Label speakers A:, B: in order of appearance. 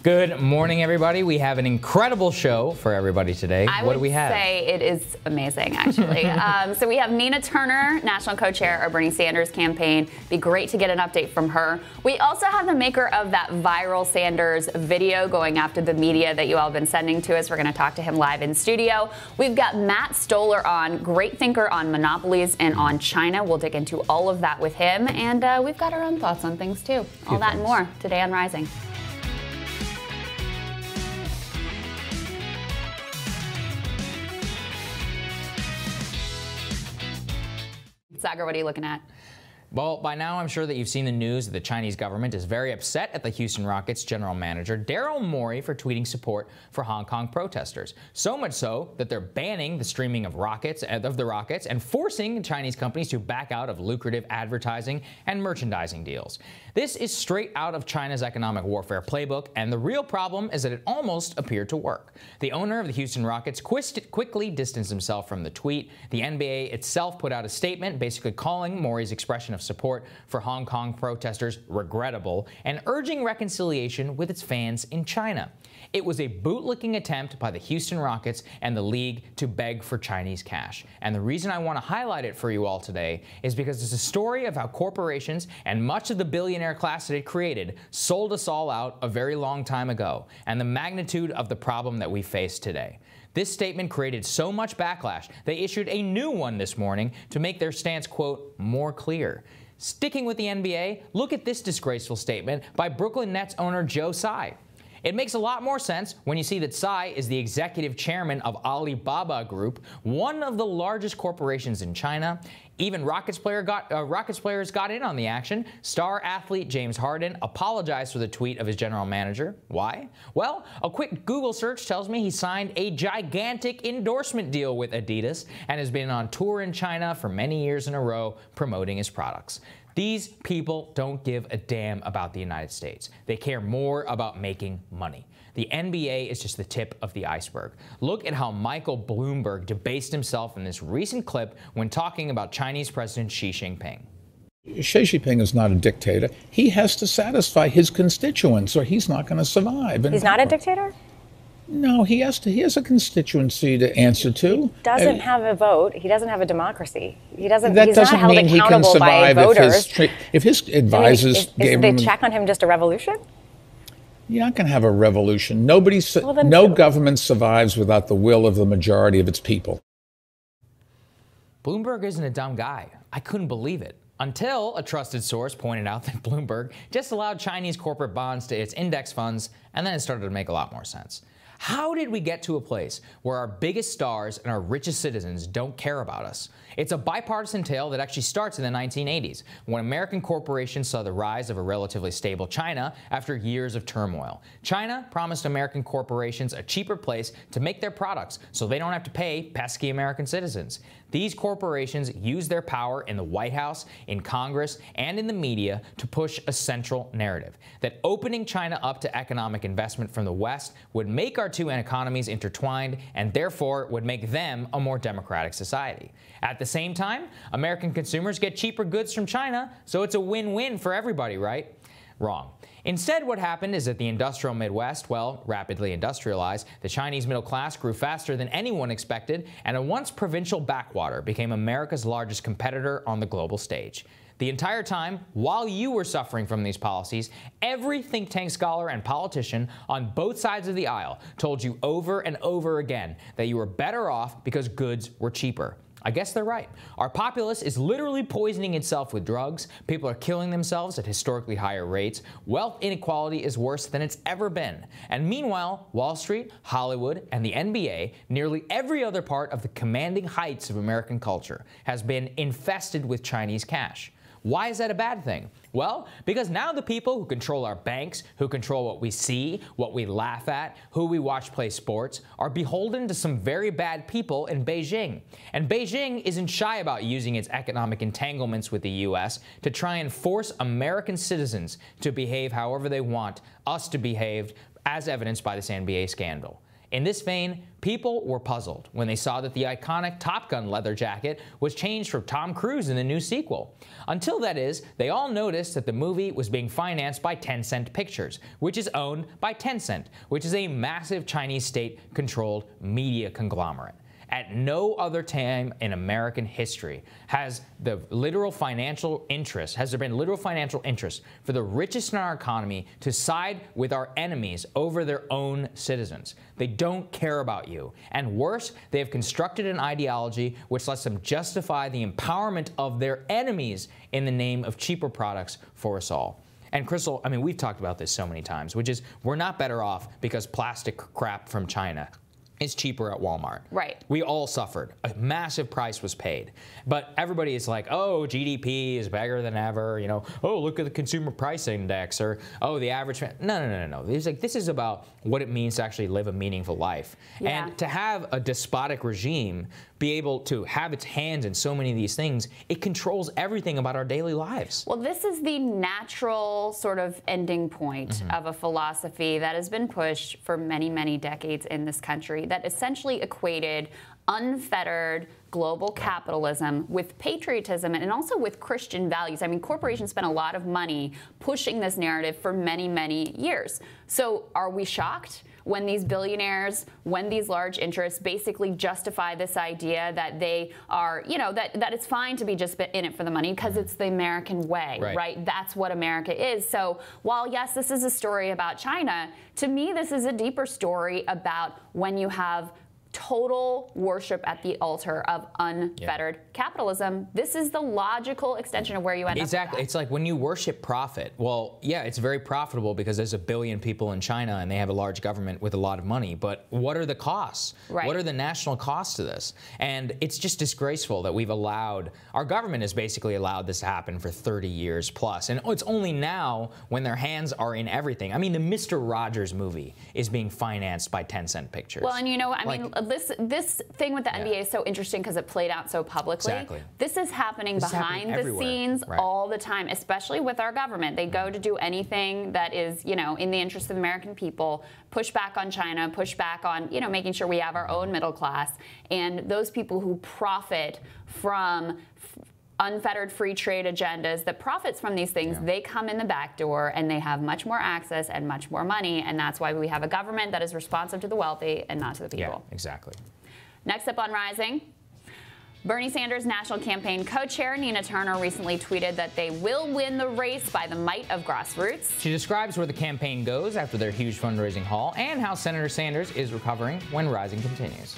A: Good morning, everybody. We have an incredible show for everybody today. What do we have?
B: I would say it is amazing, actually. So we have Nina Turner, national co-chair of Bernie Sanders' campaign. Be great to get an update from her. We also have the maker of that viral Sanders video going after the media that you all have been sending to us. We're going to talk to him live in studio. We've got Matt Stoller on, great thinker on monopolies and on China. We'll dig into all of that with him. And we've got our own thoughts on things, too. All that and more today on Rising. Saagar, what are you looking at?
A: Well, by now I'm sure that you've seen the news that the Chinese government is very upset at the Houston Rockets general manager Daryl Morey for tweeting support for Hong Kong protesters. So much so that they're banning the streaming of the Rockets and forcing Chinese companies to back out of lucrative advertising and merchandising deals. This is straight out of China's economic warfare playbook, and the real problem is that it almost appeared to work. The owner of the Houston Rockets quickly distanced himself from the tweet. The NBA itself put out a statement basically calling Morey's expression of support for Hong Kong protesters regrettable and urging reconciliation with its fans in China. It was a bootlicking attempt by the Houston Rockets and the league to beg for Chinese cash. And the reason I want to highlight it for you all today is because it's a story of how corporations and much of the billionaire class that it created sold us all out a very long time ago, and the magnitude of the problem that we face today. This statement created so much backlash, they issued a new one this morning to make their stance, quote, more clear. Sticking with the NBA, look at this disgraceful statement by Brooklyn Nets owner Joe Tsai. It makes a lot more sense when you see that Tsai is the executive chairman of Alibaba Group, one of the largest corporations in China. Even Rockets players got in on the action. Star athlete James Harden apologized for the tweet of his general manager. Why? Well, a quick Google search tells me he signed a gigantic endorsement deal with Adidas and has been on tour in China for many years in a row promoting his products. These people don't give a damn about the United States. They care more about making money. The NBA is just the tip of the iceberg. Look at how Michael Bloomberg debased himself in this recent clip when talking about Chinese President Xi Jinping.
C: Xi Jinping is not a dictator. He has to satisfy his constituents or he's not going to survive.
D: He's not a dictator?
C: No, he has a constituency to answer to.
D: He doesn't have a vote. He doesn't have a democracy. He's
C: That
D: not
C: doesn't
D: held
C: mean he can
D: accountable by
C: survive
D: voters.
C: if his advisors gave him.
D: Is the check on him just a revolution?
C: You're not going to have a revolution. No government survives without the will of the majority of its people.
A: Bloomberg isn't a dumb guy. I couldn't believe it. Until a trusted source pointed out that Bloomberg just allowed Chinese corporate bonds to its index funds, and then it started to make a lot more sense. How did we get to a place where our biggest stars and our richest citizens don't care about us? It's a bipartisan tale that actually starts in the 1980s, when American corporations saw the rise of a relatively stable China after years of turmoil. China promised American corporations a cheaper place to make their products so they don't have to pay pesky American citizens. These corporations use their power in the White House, in Congress, and in the media to push a central narrative that opening China up to economic investment from the West would make our two economies intertwined and therefore would make them a more democratic society. At the same time, American consumers get cheaper goods from China, so it's a win-win for everybody, right? Wrong. Instead, what happened is that the industrial Midwest, well, rapidly industrialized, the Chinese middle class grew faster than anyone expected, and a once provincial backwater became America's largest competitor on the global stage. The entire time, while you were suffering from these policies, every think tank scholar and politician on both sides of the aisle told you over and over again that you were better off because goods were cheaper. I guess they're right. Our populace is literally poisoning itself with drugs. People are killing themselves at historically higher rates. Wealth inequality is worse than it's ever been. And meanwhile, Wall Street, Hollywood, and the NBA, nearly every other part of the commanding heights of American culture, has been infested with Chinese cash. Why is that a bad thing? Well, because now the people who control our banks, who control what we see, what we laugh at, who we watch play sports, are beholden to some very bad people in Beijing. And Beijing isn't shy about using its economic entanglements with the U.S. to try and force American citizens to behave however they want us to behave, as evidenced by this NBA scandal. In this vein, people were puzzled when they saw that the iconic Top Gun leather jacket was changed for Tom Cruise in the new sequel. Until that is, they all noticed that the movie was being financed by Tencent Pictures, which is owned by Tencent, which is a massive Chinese state-controlled media conglomerate. At no other time in American history has there been literal financial interest for the richest in our economy to side with our enemies over their own citizens. They don't care about you. And worse, they have constructed an ideology which lets them justify the empowerment of their enemies in the name of cheaper products for us all. And Crystal, I mean, we've talked about this so many times, which is we're not better off because plastic crap from China is cheaper at Walmart.
B: Right.
A: We all suffered. A massive price was paid. But everybody is like, oh, GDP is bigger than ever. You know, oh, look at the consumer price index, or oh, the average. No. It's like, this is about what it means to actually live a meaningful life.
B: Yeah.
A: And to have a despotic regime be able to have its hands in so many of these things, it controls everything about our daily lives.
B: Well, this is the natural sort of ending point of a philosophy that has been pushed for many, many decades in this country that essentially equated unfettered global capitalism with patriotism and also with Christian values. I mean, corporations spent a lot of money pushing this narrative for many, many years. So are we shocked when these billionaires, when these large interests basically justify this idea that they are, you know, that it's fine to be just in it for the money because it's the American way, right? That's what America is. So while, yes, this is a story about China, to me, this is a deeper story about when you have total worship at the altar of unfettered capitalism. This is the logical extension of where you end up.
A: Exactly. It's like when you worship profit. Well, yeah, it's very profitable because there's 1 billion people in China and they have a large government with a lot of money. But what are the costs?
B: Right.
A: What are the national costs to this? And it's just disgraceful that we've allowed, our government has basically allowed this to happen for 30 years plus. And it's only now when their hands are in everything. I mean, the Mr. Rogers movie is being financed by Tencent Pictures.
B: Well, and you know, I mean, this thing with the NBA is so interesting because it played out so publicly.
A: Exactly.
B: This is happening behind the scenes all the time, especially with our government. They go to do anything that is, you know, in the interest of the American people, push back on China, push back on, you know, making sure we have our own middle class. And those people who profit from unfettered free trade agendas that profits from these things, they come in the back door and they have much more access and much more money. And that's why we have a government that is responsive to the wealthy and not to the people.
A: Yeah, exactly.
B: Next up on Rising, Bernie Sanders' national campaign co-chair Nina Turner recently tweeted that they will win the race by the might of grassroots.
A: She describes where the campaign goes after their huge fundraising haul and how Senator Sanders is recovering when Rising continues.